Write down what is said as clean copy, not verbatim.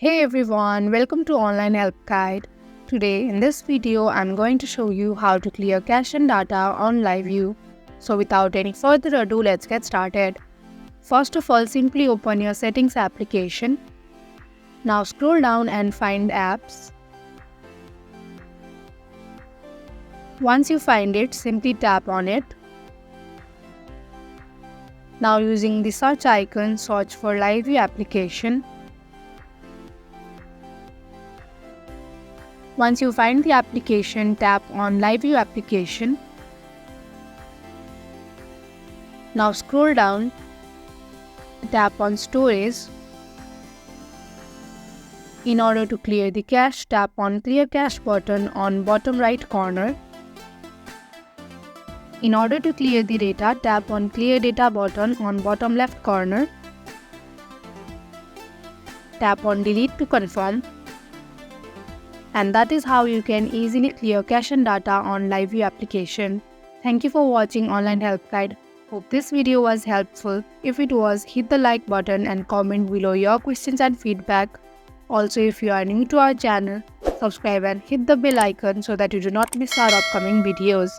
Hey everyone, welcome to Online Help Guide. Today in this video, I'm going to show you how to clear cache and data on LivU. So without any further ado, let's get started. First of all, simply open your settings application. Now scroll down and find apps. Once you find it, simply tap on it. Now using the search icon, search for LivU application. Once you find the application, tap on LivU application. Now scroll down, tap on storage. In order to clear the cache, tap on clear cache button on bottom right corner. In order to clear the data, tap on clear data button on bottom left corner. Tap on delete to confirm. And that is how you can easily clear cache and data on LivU application. Thank you for watching Online Help Guide. Hope this video was helpful. If it was, hit the like button and comment below your questions and feedback. Also, if you are new to our channel, subscribe and hit the bell icon so that you do not miss our upcoming videos.